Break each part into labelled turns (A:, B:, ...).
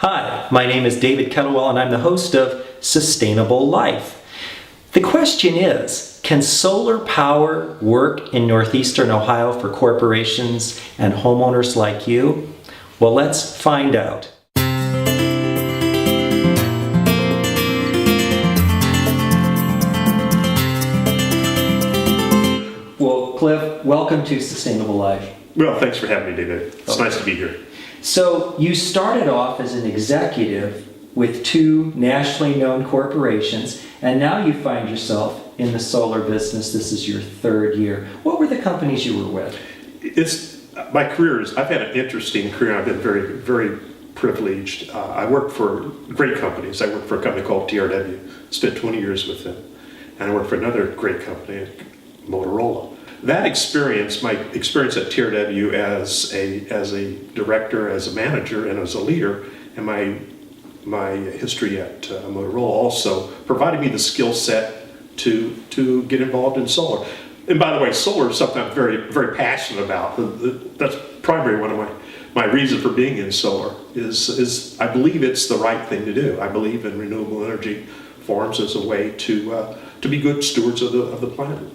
A: Hi, my name is David Kettlewell and I'm the host of Sustainable Life. The question is, can solar power work in northeastern Ohio for corporations and homeowners like you? Well, let's find out. Well, Cliff, welcome to Sustainable Life.
B: Well, thanks for having me, David. It's nice to be here.
A: So you started off as an executive with two nationally known corporations, and now you find yourself in the solar business. This is your third year. What were the companies you were with?
B: I've had an interesting career. I've been very, very privileged. I worked for great companies. I worked for a company called TRW, spent 20 years with them. And I worked for another great company, Motorola. That experience, my experience at TRW as a director, as a manager, and as a leader, and my history at Motorola also provided me the skill set to get involved in solar. And by the way, solar is something I'm very, very passionate about. That's probably one of my reason for being in solar is I believe it's the right thing to do. I believe in renewable energy forms as a way to be good stewards of the planet.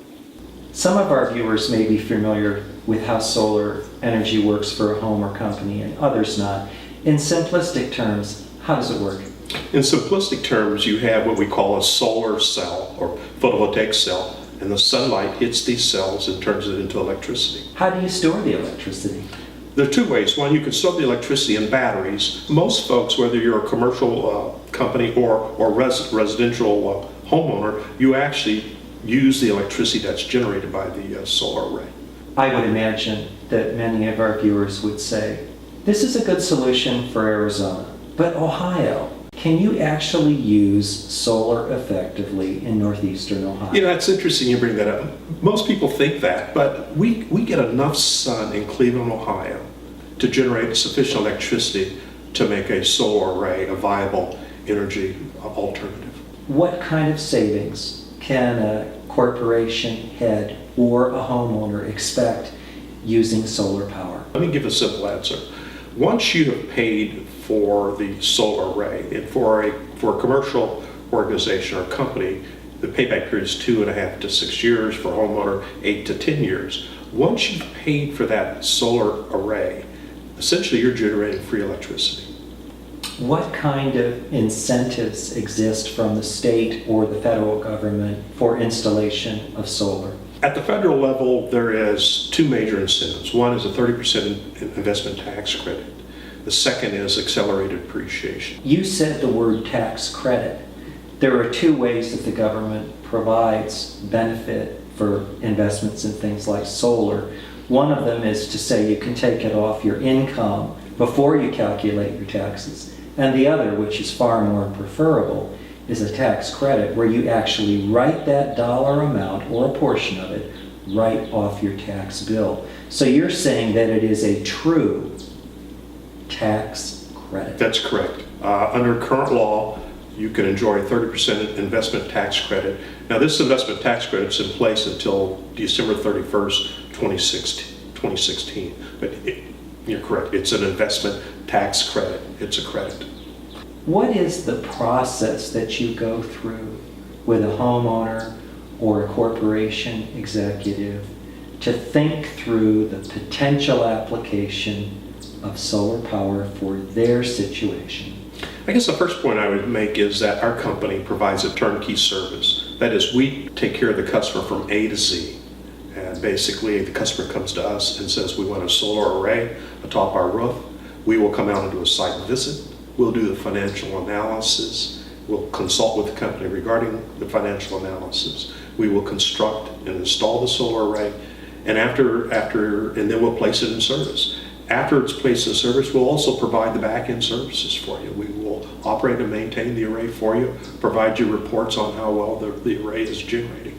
A: Some of our viewers may be familiar with how solar energy works for a home or company, and others not. In simplistic terms, how does it work?
B: In simplistic terms, you have what we call a solar cell or photovoltaic cell, and the sunlight hits these cells and turns it into electricity.
A: How do you store the electricity?
B: There are two ways. One, you can store the electricity in batteries. Most folks, whether you're a commercial company or residential homeowner, you actually use the electricity that's generated by the solar array.
A: I would imagine that many of our viewers would say, this is a good solution for Arizona, but Ohio, can you actually use solar effectively in northeastern Ohio?
B: You know, it's interesting you bring that up. Most people think that, but we get enough sun in Cleveland, Ohio to generate sufficient electricity to make a solar array a viable energy alternative.
A: What kind of savings can a corporation head or a homeowner expect using solar power?
B: Let me give a simple answer. Once you have paid for the solar array, and for a commercial organization or company, the payback period is 2.5 to 6 years. For a homeowner, 8 to 10 years. Once you've paid for that solar array, essentially you're generating free electricity.
A: What kind of incentives exist from the state or the federal government for installation of solar?
B: At the federal level, there is two major incentives. One is a 30% investment tax credit. The second is accelerated depreciation.
A: You said the word tax credit. There are two ways that the government provides benefit for investments in things like solar. One of them is to say you can take it off your income before you calculate your taxes. And the other, which is far more preferable, is a tax credit where you actually write that dollar amount or a portion of it right off your tax bill. So you're saying that it is a true tax credit.
B: That's correct. Under current law, you can enjoy a 30% investment tax credit. Now, this investment tax credit is in place until December 31st, 2016. But you're correct. It's an investment tax credit. It's a credit.
A: What is the process that you go through with a homeowner or a corporation executive to think through the potential application of solar power for their situation?
B: I guess the first point I would make is that our company provides a turnkey service. That is, we take care of the customer from A to Z. And basically, the customer comes to us and says, we want a solar array atop our roof. We will come out and do a site visit. We'll do the financial analysis. We'll consult with the company regarding the financial analysis. We will construct and install the solar array, and then we'll place it in service. After it's placed in service, we'll also provide the back-end services for you. We will operate and maintain the array for you, provide you reports on how well the array is generating.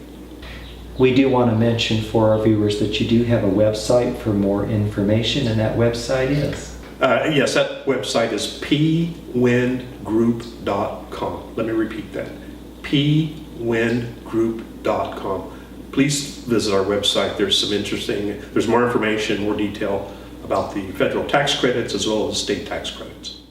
A: We do want to mention for our viewers that you do have a website for more information, and that website is?
B: Yes, that website is pwindgroup.com. Let me repeat that, pwindgroup.com. Please visit our website. There's more information, more detail about the federal tax credits as well as state tax credits.